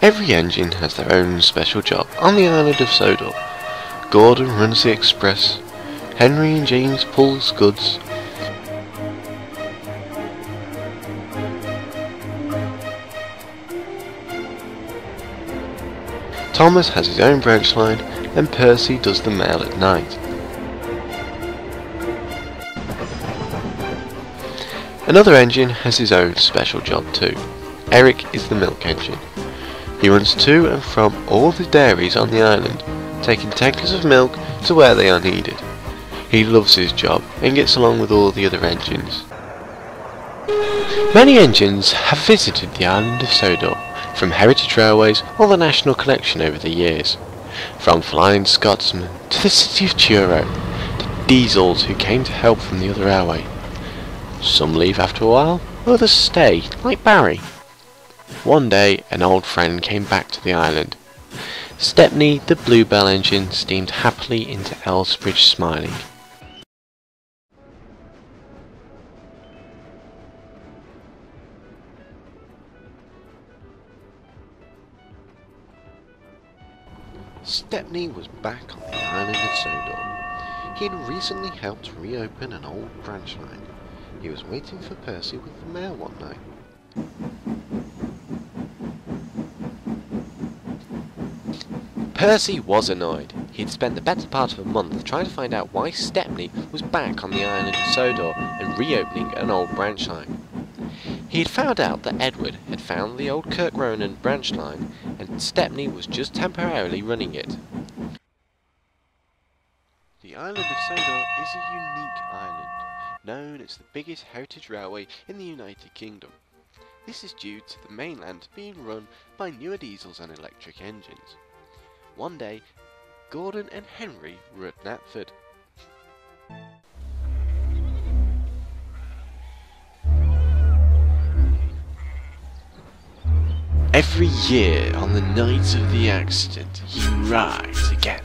Every engine has their own special job on the island of Sodor. Gordon runs the express, Henry and James pulls goods, Thomas has his own branch line, and Percy does the mail at night. Another engine has his own special job too. Eric is the milk engine. He runs to and from all the dairies on the island, taking tankers of milk to where they are needed. He loves his job and gets along with all the other engines. Many engines have visited the island of Sodor, from Heritage Railways or the National Collection over the years. From Flying Scotsman to the city of Truro, to diesels who came to help from the other railway. Some leave after a while, others stay, like Barry. One day an old friend came back to the island. Stepney, the Bluebell engine, steamed happily into Elsbridge smiling. Stepney was back on the island of Sodor. He had recently helped reopen an old branch line. He was waiting for Percy with the mail one night. Percy was annoyed. He had spent the better part of a month trying to find out why Stepney was back on the island of Sodor and reopening an old branch line. He had found out that Edward had found the old Kirk Ronan branch line and Stepney was just temporarily running it. The island of Sodor is a unique island, known as the biggest heritage railway in the United Kingdom. This is due to the mainland being run by newer diesels and electric engines. One day, Gordon and Henry were at Knapford. Every year, on the night of the accident, he rides again.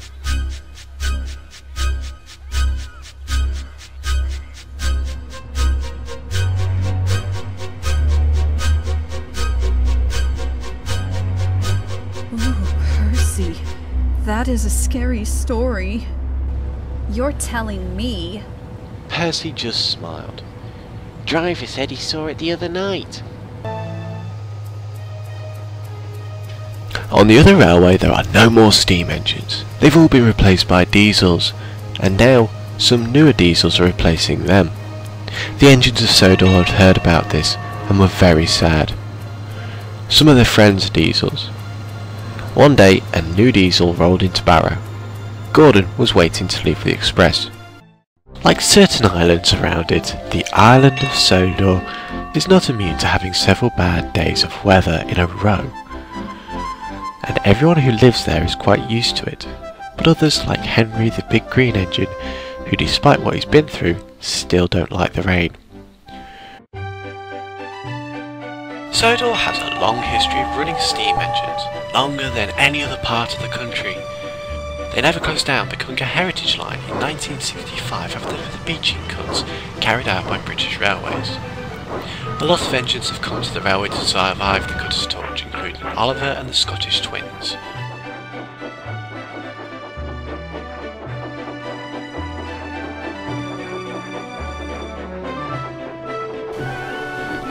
Percy, that is a scary story. You're telling me? Percy just smiled. Driver said he saw it the other night. On the other railway there are no more steam engines. They've all been replaced by diesels, and now some newer diesels are replacing them. The engines of Sodor had heard about this and were very sad. Some of their friends are diesels. One day a new diesel rolled into Barrow. Gordon was waiting to leave the express. Like certain islands around it, the island of Sodor is not immune to having several bad days of weather in a row. And everyone who lives there is quite used to it, but others like Henry the big green engine, who despite what he's been through, still don't like the rain. Sodor has a long history of running steam engines, longer than any other part of the country. They never closed down, becoming a heritage line in 1965 after the beaching cuts carried out by British Railways. A lot of engines have come to the railway to survive the cutter's torch, including Oliver and the Scottish Twins.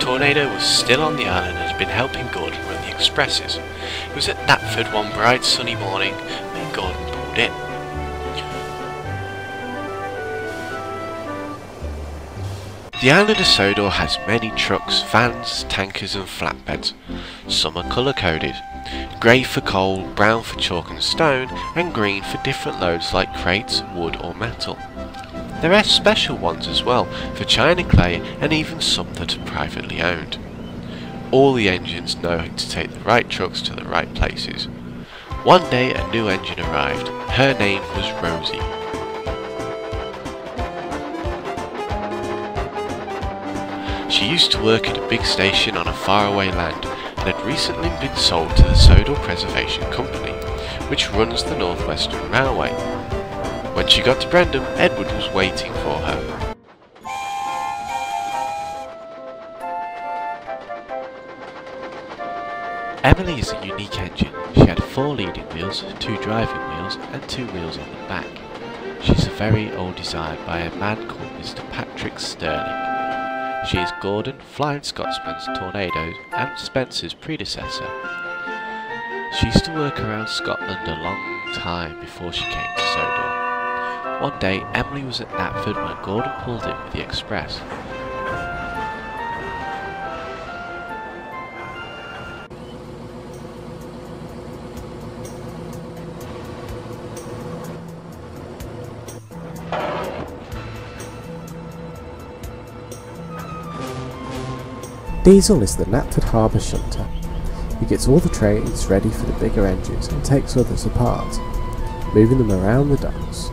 Tornado was still on the island and had been helping Gordon run the expresses. It was at Knapford one bright sunny morning when Gordon pulled in. The island of Sodor has many trucks, vans, tankers and flatbeds. Some are colour-coded. Grey for coal, brown for chalk and stone, and green for different loads like crates, wood or metal. There are special ones as well, for china clay and even some that are privately owned. All the engines know how to take the right trucks to the right places. One day a new engine arrived. Her name was Rosie. She used to work at a big station on a faraway land and had recently been sold to the Sodor Preservation Company, which runs the North Western Railway. When she got to Brendam, Edward was waiting for her. Emily Emily is a unique engine. She had 4 leading wheels, 2 driving wheels and 2 wheels on the back. She's a very old design by a man called Mr. Patrick Stirling. She is Gordon, Flying Scotsman's Tornado and Spencer's predecessor. She used to work around Scotland a long time before she came to Sodor. One day, Emily was at Knapford when Gordon pulled in with the express. Diesel is the Knapford Harbour shunter. He gets all the trains ready for the bigger engines and takes others apart, moving them around the docks.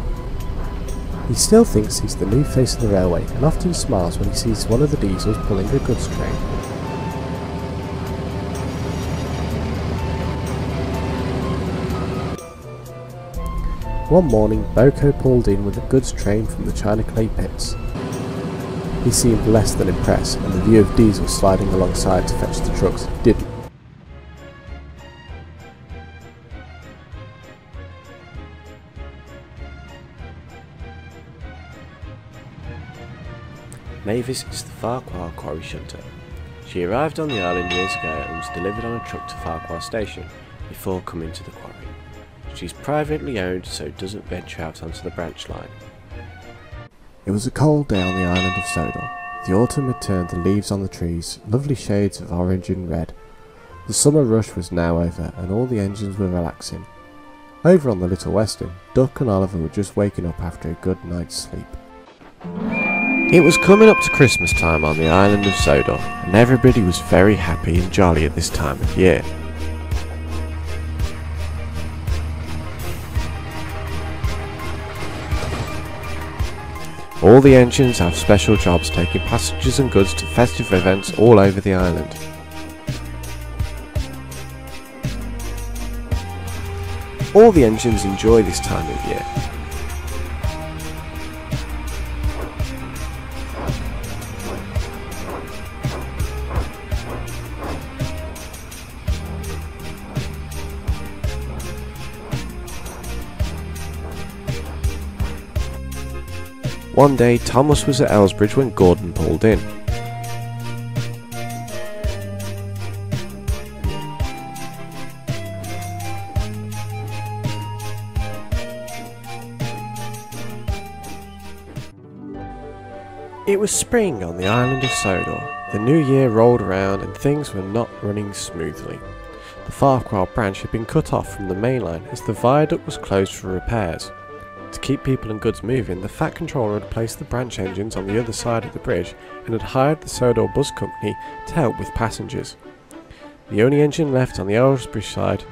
He still thinks he's the new face of the railway and often smiles when he sees one of the diesels pulling a goods train. One morning, Boko pulled in with a goods train from the China Clay pits. He seemed less than impressed, and the view of Diesel sliding alongside to fetch the trucks didn't. Mavis is the Farquhar quarry shunter. She arrived on the island years ago and was delivered on a truck to Farquhar station before coming to the quarry. She's privately owned, so doesn't venture out onto the branch line. It was a cold day on the island of Sodor. The autumn had turned the leaves on the trees, lovely shades of orange and red. The summer rush was now over, and all the engines were relaxing. Over on the Little Western, Duck and Oliver were just waking up after a good night's sleep. It was coming up to Christmas time on the island of Sodor, and everybody was very happy and jolly at this time of year. All the engines have special jobs taking passengers and goods to festive events all over the island. All the engines enjoy this time of year. One day, Thomas was at Elsbridge when Gordon pulled in. It was spring on the island of Sodor. The new year rolled around and things were not running smoothly. The Farquhar branch had been cut off from the mainline as the viaduct was closed for repairs. To keep people and goods moving, the Fat Controller had placed the branch engines on the other side of the bridge and had hired the Sodor Bus Company to help with passengers. The only engine left on the Elsbridge side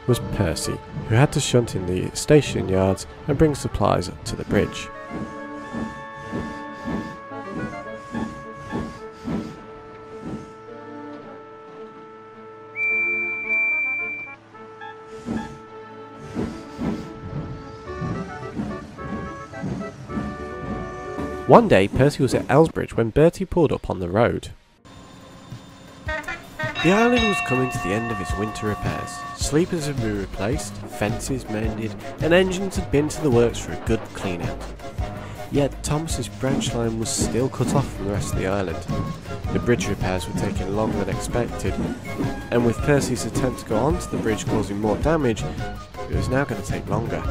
was Percy, who had to shunt in the station yards and bring supplies up to the bridge. One day, Percy was at Elsbridge when Bertie pulled up on the road. The island was coming to the end of its winter repairs. Sleepers had been replaced, fences mended, and engines had been to the works for a good clean-out. Yet Thomas's branch line was still cut off from the rest of the island. The bridge repairs were taking longer than expected, and with Percy's attempt to go onto the bridge causing more damage, it was now going to take longer.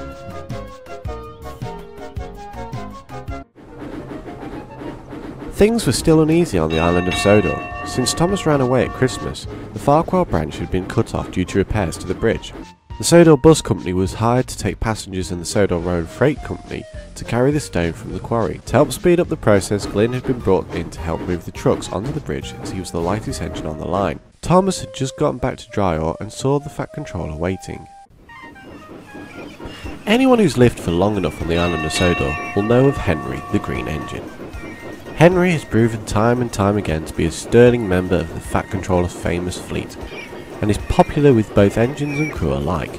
Things were still uneasy on the island of Sodor. Since Thomas ran away at Christmas, the Farquhar branch had been cut off due to repairs to the bridge. The Sodor Bus Company was hired to take passengers in the Sodor Road Freight Company to carry the stone from the quarry. To help speed up the process, Glyn had been brought in to help move the trucks onto the bridge as he was the lightest engine on the line. Thomas had just gotten back to Dryore and saw the Fat Controller waiting. Anyone who's lived for long enough on the island of Sodor will know of Henry, the Green Engine. Henry has proven time and time again to be a sterling member of the Fat Controller's famous fleet, and is popular with both engines and crew alike.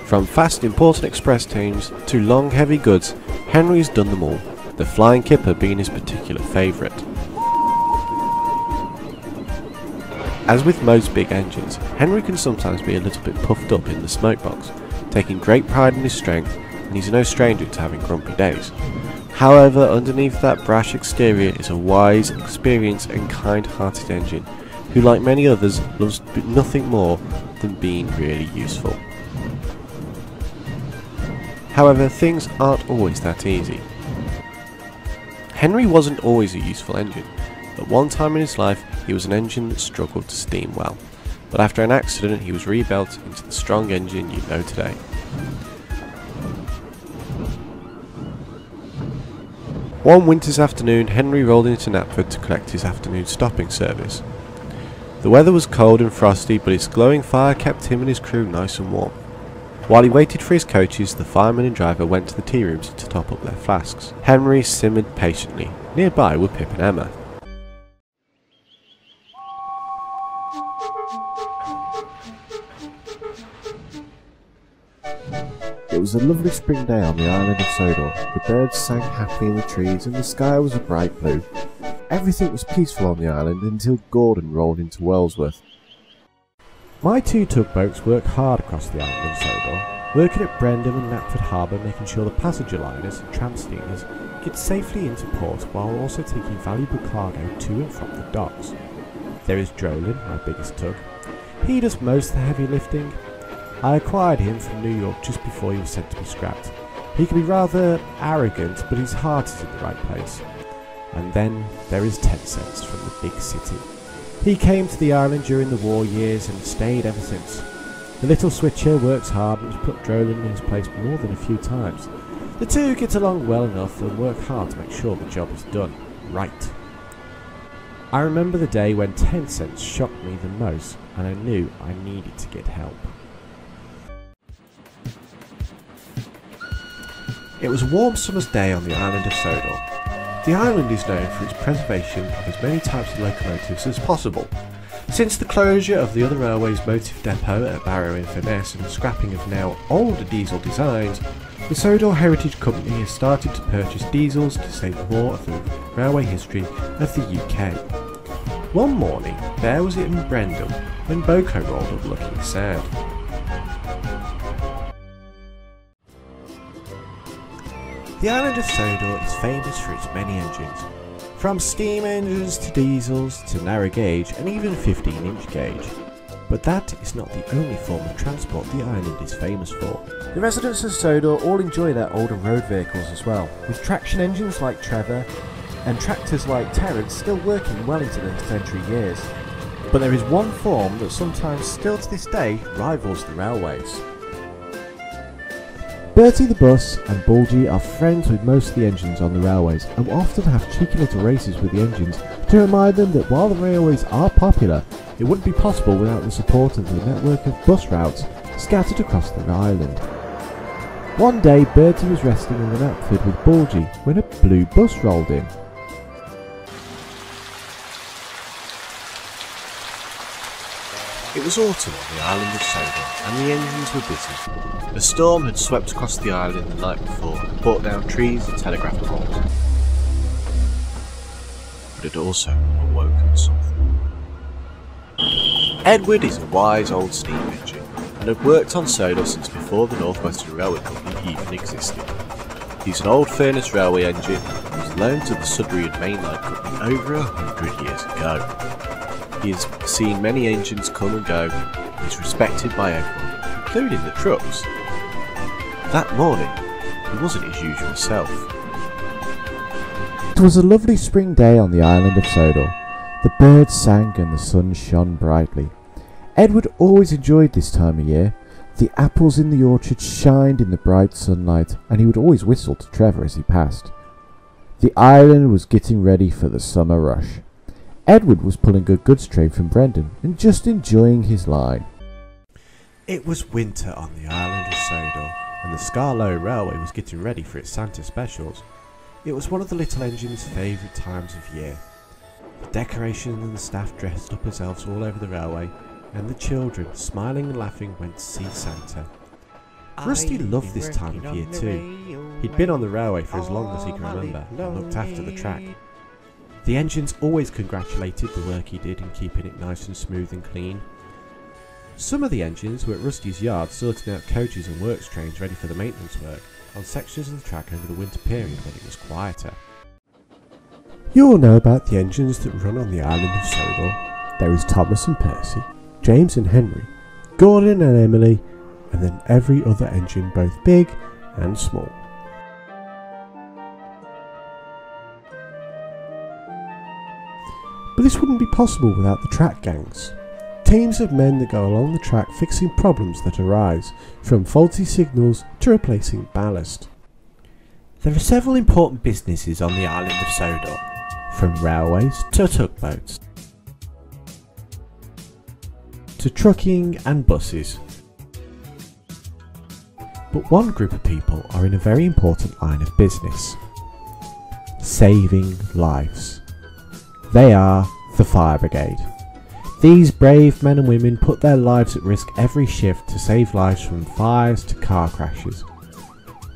From fast important express teams to long heavy goods, Henry's done them all, the Flying Kipper being his particular favourite. As with most big engines, Henry can sometimes be a little bit puffed up in the smoke box, taking great pride in his strength, and he's no stranger to having grumpy days. However, underneath that brash exterior is a wise, experienced and kind-hearted engine, who like many others loves nothing more than being really useful. However, things aren't always that easy. Henry wasn't always a useful engine. At one time in his life, he was an engine that struggled to steam well, but after an accident he was rebuilt into the strong engine you know today. One winter's afternoon, Henry rolled into Knapford to collect his afternoon stopping service. The weather was cold and frosty, but his glowing fire kept him and his crew nice and warm. While he waited for his coaches, the fireman and driver went to the tea rooms to top up their flasks. Henry simmered patiently. Nearby were Pip and Emma. It was a lovely spring day on the island of Sodor. The birds sang happily in the trees and the sky was a bright blue. Everything was peaceful on the island until Gordon rolled into Wellsworth. My two tugboats work hard across the island of Sodor, working at Brendan and Knapford Harbour, making sure the passenger liners and tramp steamers get safely into port while also taking valuable cargo to and from the docks. There is Drolin, my biggest tug. He does most of the heavy lifting. I acquired him from New York just before he was sent to be scrapped. He can be rather arrogant, but his heart is in the right place. And then there is Tenshinet from the big city. He came to the island during the war years and stayed ever since. The little switcher works hard and has put Drolin in his place more than a few times. The two get along well enough and work hard to make sure the job is done right. I remember the day when Tenshinet shocked me the most, and I knew I needed to get help. It was a warm summer's day on the island of Sodor. The island is known for its preservation of as many types of locomotives as possible. Since the closure of the other railway's motive depot at Barrow-in-Furness and the scrapping of now older diesel designs, the Sodor Heritage Company has started to purchase diesels to save more of the railway history of the UK. One morning, there was it in Brendan when Boko rolled up looking sad. The island of Sodor is famous for its many engines, from steam engines to diesels to narrow gauge and even 15-inch gauge. But that is not the only form of transport the island is famous for. The residents of Sodor all enjoy their older road vehicles as well, with traction engines like Trevor and tractors like Terrence still working well into their century years. But there is one form that sometimes still to this day rivals the railways. Bertie the bus and Bulgy are friends with most of the engines on the railways and will often have cheeky little races with the engines to remind them that while the railways are popular, it wouldn't be possible without the support of the network of bus routes scattered across the island. One day Bertie was resting in the Knapford with Bulgy when a blue bus rolled in. It was autumn on the island of Sodor, and the engines were busy. A storm had swept across the island the night before and brought down trees and telegraph poles. But it also awoken something. Edward is a wise old steam engine, and had worked on Sodor since before the North Western Railway Company even existed. He's an old furnace railway engine, and was loaned to the Sudbury and Mainline Company over 100 years ago. He has seen many engines come and go, and is respected by everyone, including the trucks. That morning, he wasn't his usual self. It was a lovely spring day on the island of Sodor. The birds sang and the sun shone brightly. Edward always enjoyed this time of year. The apples in the orchard shined in the bright sunlight, and he would always whistle to Trevor as he passed. The island was getting ready for the summer rush. Edward was pulling a goods train from Brendan and just enjoying his line. It was winter on the island of Sodor, and the Scarlow Railway was getting ready for its Santa specials. It was one of the little engine's favourite times of year. The decorations and the staff dressed up as elves all over the railway, and the children, smiling and laughing, went to see Santa. Rusty loved this time of year too. He'd been on the railway for as long as he can remember and looked after the track. The engines always congratulated the work he did in keeping it nice and smooth and clean. Some of the engines were at Rusty's yard sorting out coaches and works trains ready for the maintenance work on sections of the track over the winter period when it was quieter. You all know about the engines that run on the island of Sodor. There is Thomas and Percy, James and Henry, Gordon and Emily, and then every other engine, both big and small. But this wouldn't be possible without the track gangs. Teams of men that go along the track fixing problems that arise, from faulty signals to replacing ballast. There are several important businesses on the island of Sodor, From railways to tugboats, to trucking and buses. But one group of people are in a very important line of business: saving lives. They are the Fire Brigade. These brave men and women put their lives at risk every shift to save lives from fires to car crashes.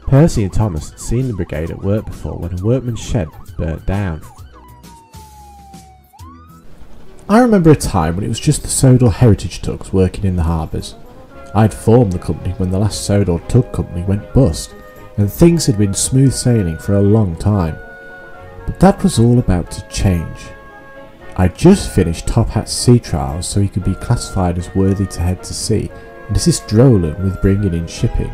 Percy and Thomas had seen the brigade at work before when a workman's shed burnt down. I remember a time when it was just the Sodor heritage tugs working in the harbours. I'd formed the company when the last Sodor tug company went bust, and things had been smooth sailing for a long time. But that was all about to change. I'd just finished Top Hat's sea trials so he could be classified as worthy to head to sea and assist Roland with bringing in shipping.